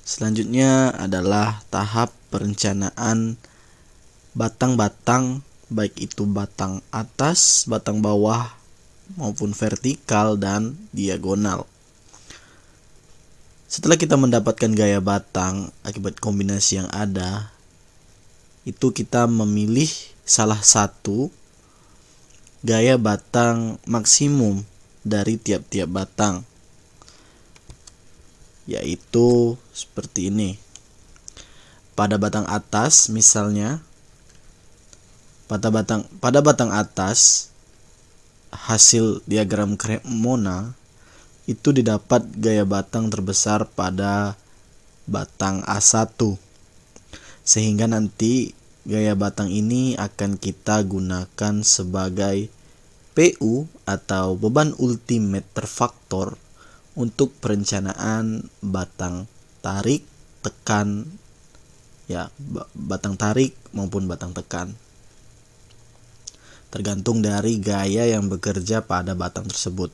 Selanjutnya adalah tahap perencanaan batang-batang, baik itu batang atas, batang bawah, maupun vertikal dan diagonal. Setelah kita mendapatkan gaya batang akibat kombinasi yang ada, itu kita memilih salah satu gaya batang maksimum dari tiap-tiap batang, yaitu seperti ini. Pada batang atas misalnya, pada batang atas hasil diagram Cremona itu didapat gaya batang terbesar pada batang A1, sehingga nanti gaya batang ini akan kita gunakan sebagai PU atau beban ultimate terfaktor untuk perencanaan batang tarik, tekan, ya, batang tarik maupun batang tekan, tergantung dari gaya yang bekerja pada batang tersebut.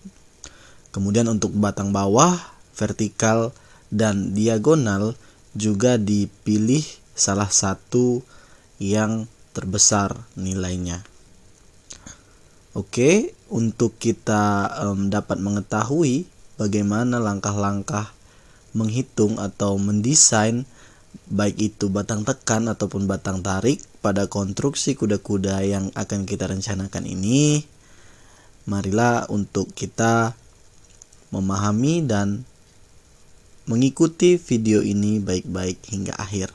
Kemudian untuk batang bawah, vertikal, dan diagonal juga dipilih salah satu yang terbesar nilainya. Oke, untuk kita dapat mengetahui bagaimana langkah-langkah menghitung atau mendesain baik itu batang tekan ataupun batang tarik pada konstruksi kuda-kuda yang akan kita rencanakan ini, marilah untuk kita memahami dan mengikuti video ini baik-baik hingga akhir.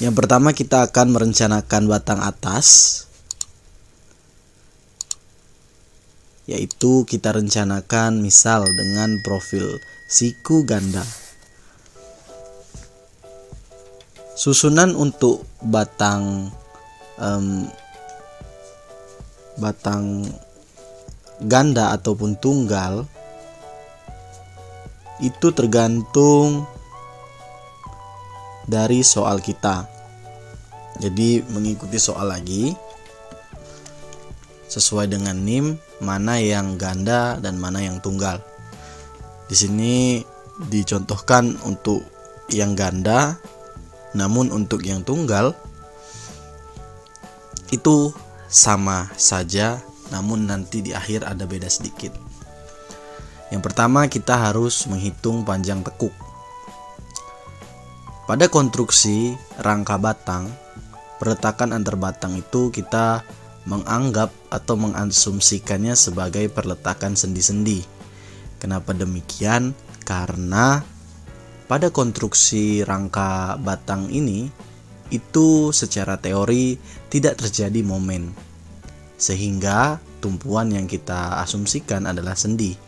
Yang pertama kita akan merencanakan batang atas, yaitu kita rencanakan misal dengan profil siku ganda. Susunan untuk batang ganda ataupun tunggal itu tergantung dari soal kita. Jadi mengikuti soal lagi sesuai dengan NIM mana yang ganda dan mana yang tunggal. Di sini dicontohkan untuk yang ganda, namun untuk yang tunggal itu sama saja, namun nanti di akhir ada beda sedikit. Yang pertama kita harus menghitung panjang tekuk. Pada konstruksi rangka batang, perletakan antar batang itu kita menganggap atau mengasumsikannya sebagai perletakan sendi-sendi. Kenapa demikian? Karena pada konstruksi rangka batang ini itu secara teori tidak terjadi momen, sehingga tumpuan yang kita asumsikan adalah sendi.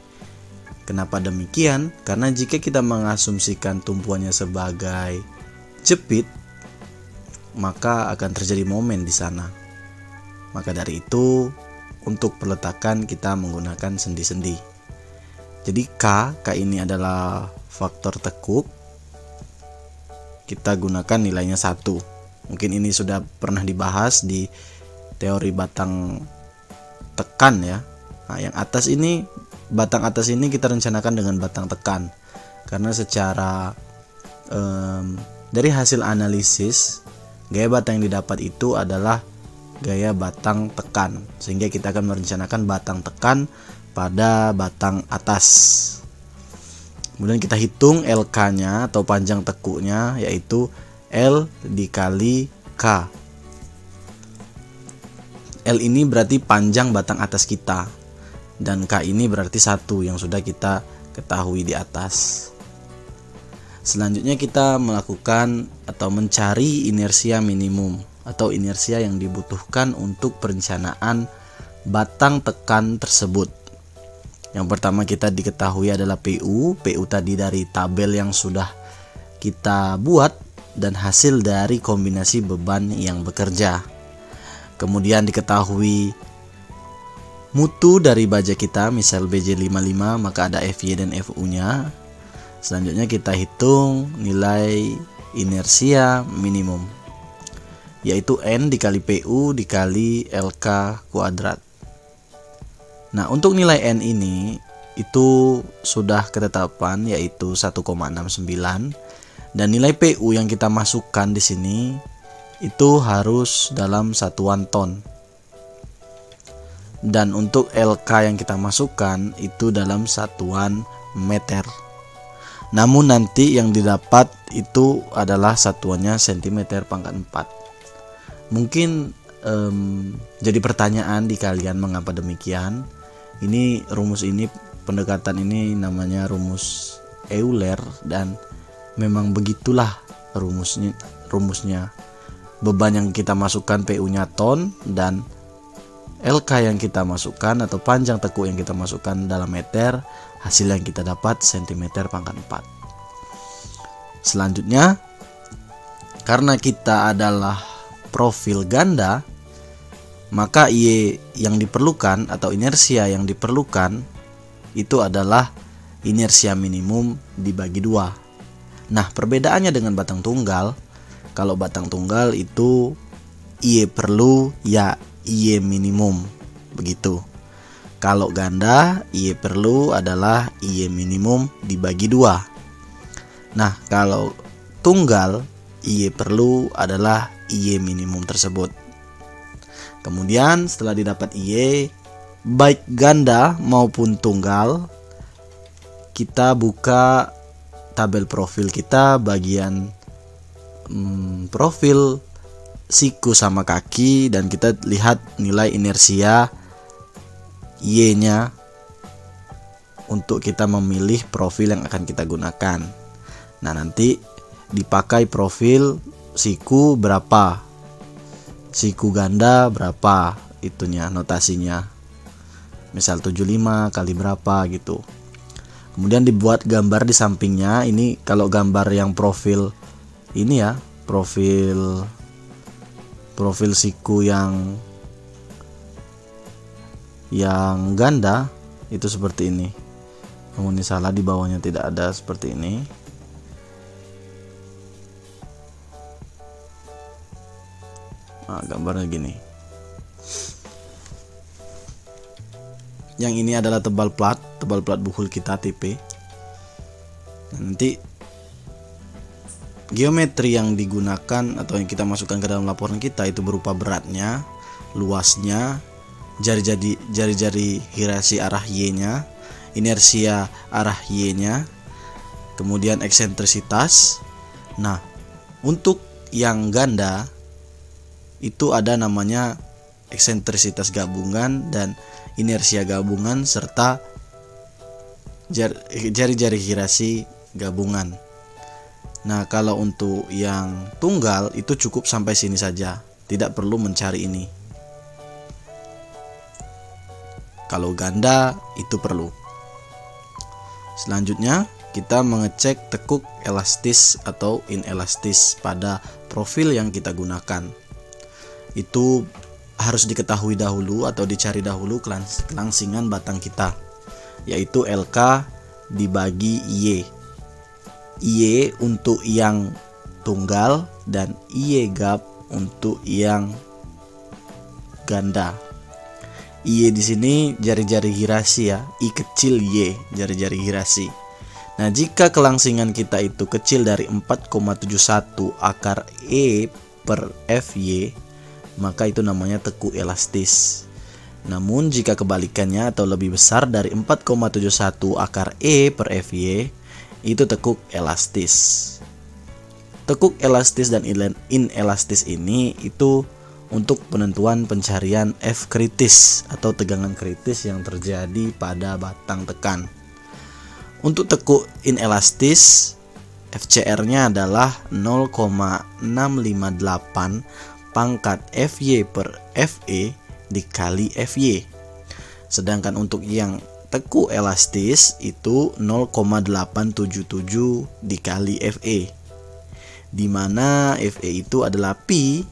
Kenapa demikian? Karena jika kita mengasumsikan tumpuannya sebagai jepit, maka akan terjadi momen di sana. Maka dari itu untuk peletakan kita menggunakan sendi-sendi. Jadi K ini adalah faktor tekuk, kita gunakan nilainya 1. Mungkin ini sudah pernah dibahas di teori batang tekan ya. Nah, yang atas ini, batang atas ini kita rencanakan dengan batang tekan, karena secara dari hasil analisis gaya batang yang didapat itu adalah gaya batang tekan, sehingga kita akan merencanakan batang tekan pada batang atas. Kemudian kita hitung LK-nya atau panjang tekuknya, yaitu L dikali K. L ini berarti panjang batang atas kita, dan K ini berarti 1 yang sudah kita ketahui di atas. Selanjutnya kita melakukan atau mencari inersia minimum atau inersia yang dibutuhkan untuk perencanaan batang tekan tersebut. Yang pertama kita diketahui adalah PU tadi dari tabel yang sudah kita buat dan hasil dari kombinasi beban yang bekerja. Kemudian diketahui mutu dari baja kita, misal BJ55, maka ada FY dan FU-nya. Selanjutnya kita hitung nilai inersia minimum. yaitu N dikali PU dikali LK kuadrat. Nah, untuk nilai N ini itu sudah ketetapan, yaitu 1,69, dan nilai PU yang kita masukkan di sini itu harus dalam satuan ton. Dan untuk LK yang kita masukkan itu dalam satuan meter. Namun nanti yang didapat itu adalah satuannya cm pangkat 4. Mungkin jadi pertanyaan di kalian mengapa demikian. Ini rumus ini, pendekatan ini namanya rumus Euler, dan memang begitulah rumusnya. Beban yang kita masukkan PU-nya ton, dan LK yang kita masukkan atau panjang tekuk yang kita masukkan dalam meter, hasil yang kita dapat cm pangkat 4. Selanjutnya, karena kita adalah profil ganda, maka Y yang diperlukan atau inersia yang diperlukan itu adalah inersia minimum dibagi 2. Nah, perbedaannya dengan batang tunggal, kalau batang tunggal itu Y perlu ya Y minimum, begitu. Kalau ganda, Y perlu adalah Y minimum dibagi 2. Nah, kalau tunggal, Y perlu adalah Y minimum tersebut. Kemudian setelah didapat Y, baik ganda maupun tunggal, kita buka tabel profil kita bagian profil siku sama kaki, dan kita lihat nilai inersia Y-nya untuk kita memilih profil yang akan kita gunakan. Nah, nanti dipakai profil siku berapa, siku ganda berapa, itunya notasinya. Misal 75 kali berapa gitu. Kemudian dibuat gambar di sampingnya. Ini kalau gambar yang profil ini ya, profil siku yang ganda itu seperti ini. Namun ini salah, di bawahnya tidak ada seperti ini. Nah, gambarnya gini. Yang ini adalah tebal plat buhul kita TP. Nah, nanti geometri yang digunakan atau yang kita masukkan ke dalam laporan kita itu berupa beratnya, luasnya, jari-jari hirasi arah Y-nya, inersia arah Y-nya, kemudian eksentrisitas. Nah, untuk yang ganda itu ada namanya eksentrisitas gabungan dan inersia gabungan serta jari-jari hirasi gabungan. Nah, kalau untuk yang tunggal itu cukup sampai sini saja, tidak perlu mencari ini. Kalau ganda itu perlu. Selanjutnya kita mengecek tekuk elastis atau inelastis pada profil yang kita gunakan. Itu harus diketahui dahulu atau dicari dahulu kelangsingan batang kita, yaitu LK dibagi Y. Y untuk yang tunggal dan Y gap untuk yang ganda. Y di sini jari-jari hirasi ya, I kecil Y jari-jari hirasi. Nah, jika kelangsingan kita itu kecil dari 4,71 akar E per FY, maka itu namanya tekuk elastis. Namun jika kebalikannya atau lebih besar dari 4,71 akar E per FY, itu tekuk elastis. Tekuk elastis dan inelastis ini itu untuk penentuan pencarian F kritis atau tegangan kritis yang terjadi pada batang tekan. Untuk tekuk inelastis, FCR-nya adalah 0,658 pangkat FY per FE dikali FY. Sedangkan untuk yang tekuk elastis itu 0,877 dikali FE, di mana FE itu adalah pi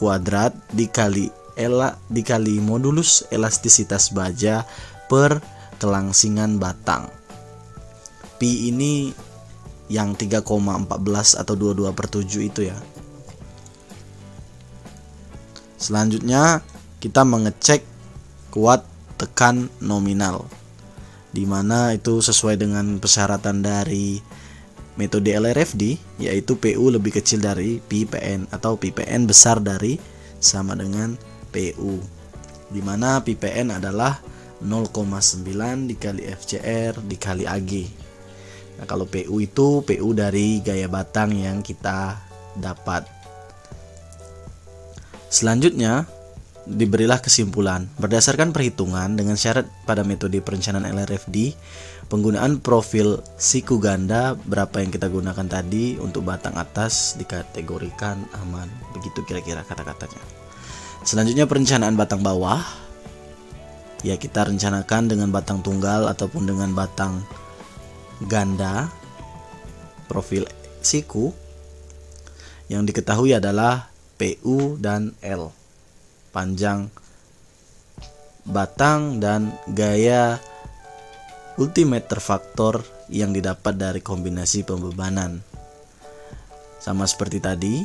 kuadrat dikali modulus elastisitas baja per kelangsingan batang. Pi ini yang 3,14 atau 22/7 itu ya. Selanjutnya kita mengecek kuat tekan nominal, di mana itu sesuai dengan persyaratan dari metode LRFD, yaitu PU lebih kecil dari PPN atau PPN besar dari sama dengan PU, di mana PPN adalah 0,9 dikali FCR dikali AG. Nah, kalau PU itu PU dari gaya batang yang kita dapat. Selanjutnya diberilah kesimpulan. Berdasarkan perhitungan dengan syarat pada metode perencanaan LRFD, penggunaan profil siku ganda berapa yang kita gunakan tadi untuk batang atas dikategorikan aman. Begitu kira-kira kata-katanya. Selanjutnya perencanaan batang bawah. Ya, kita rencanakan dengan batang tunggal ataupun dengan batang ganda profil siku. Yang diketahui adalah PU dan L, panjang batang dan gaya ultimeter faktor yang didapat dari kombinasi pembebanan. Sama seperti tadi,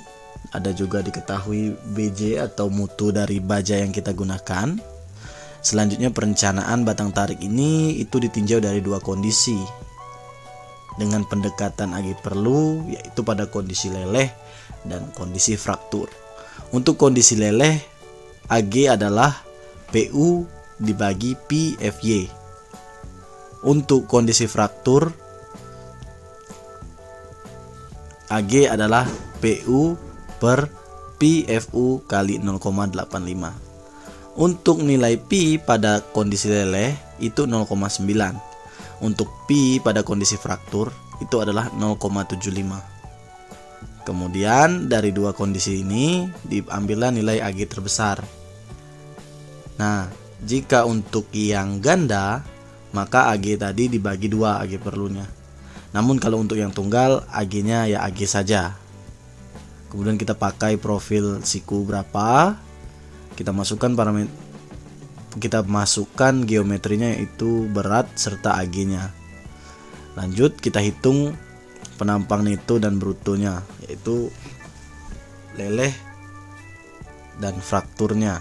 ada juga diketahui BJ atau mutu dari baja yang kita gunakan. Selanjutnya perencanaan batang tarik ini itu ditinjau dari dua kondisi dengan pendekatan AG perlu, yaitu pada kondisi leleh dan kondisi fraktur. Untuk kondisi leleh, AG adalah PU dibagi PFY. Untuk kondisi fraktur, AG adalah PU per PFU kali 0,85. Untuk nilai Pi pada kondisi leleh itu 0,9. Untuk Pi pada kondisi fraktur itu adalah 0,75. Kemudian dari dua kondisi ini diambillah nilai AG terbesar. Nah, jika untuk yang ganda, maka AG tadi dibagi dua AG perlunya. Namun kalau untuk yang tunggal, AG-nya ya AG saja. Kemudian kita pakai profil siku berapa, kita masukkan geometrinya, yaitu berat serta AG-nya. Lanjut kita hitung penampang neto dan brutonya, yaitu leleh dan frakturnya.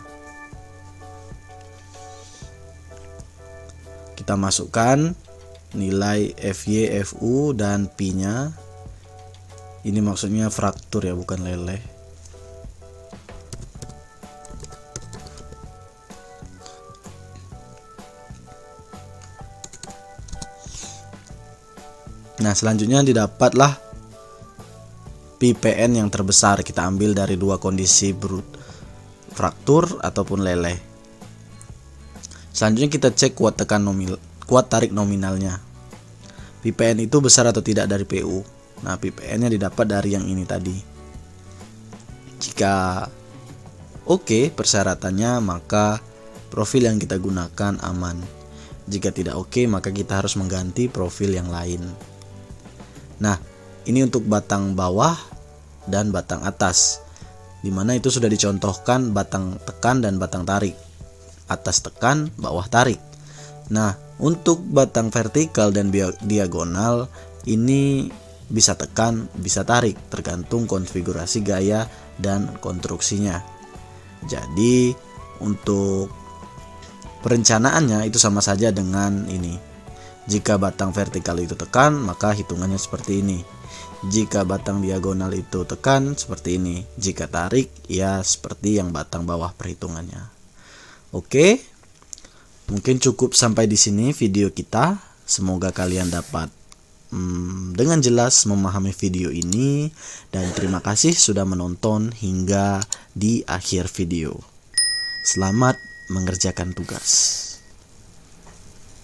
Kita masukkan nilai FY, FU dan P-nya. Ini maksudnya fraktur ya, bukan leleh. Nah, selanjutnya didapatlah PPN yang terbesar. Kita ambil dari dua kondisi fraktur ataupun leleh. Selanjutnya kita cek kuat tarik nominalnya. PPN itu besar atau tidak dari PU. Nah, PPN-nya didapat dari yang ini tadi. Jika oke persyaratannya, maka profil yang kita gunakan aman. Jika tidak oke, maka kita harus mengganti profil yang lain. Nah, ini untuk batang bawah dan batang atas, dimana itu sudah dicontohkan batang tekan dan batang tarik. Atas tekan, bawah tarik. Nah, untuk batang vertikal dan diagonal ini bisa tekan, bisa tarik, tergantung konfigurasi gaya dan konstruksinya. Jadi untuk perencanaannya itu sama saja dengan ini. Jika batang vertikal itu tekan, maka hitungannya seperti ini. Jika batang diagonal itu tekan, seperti ini. Jika tarik, ya seperti yang batang bawah perhitungannya. Oke, mungkin cukup sampai di sini video kita. Semoga kalian dapat dengan jelas memahami video ini. Dan terima kasih sudah menonton hingga di akhir video. Selamat mengerjakan tugas.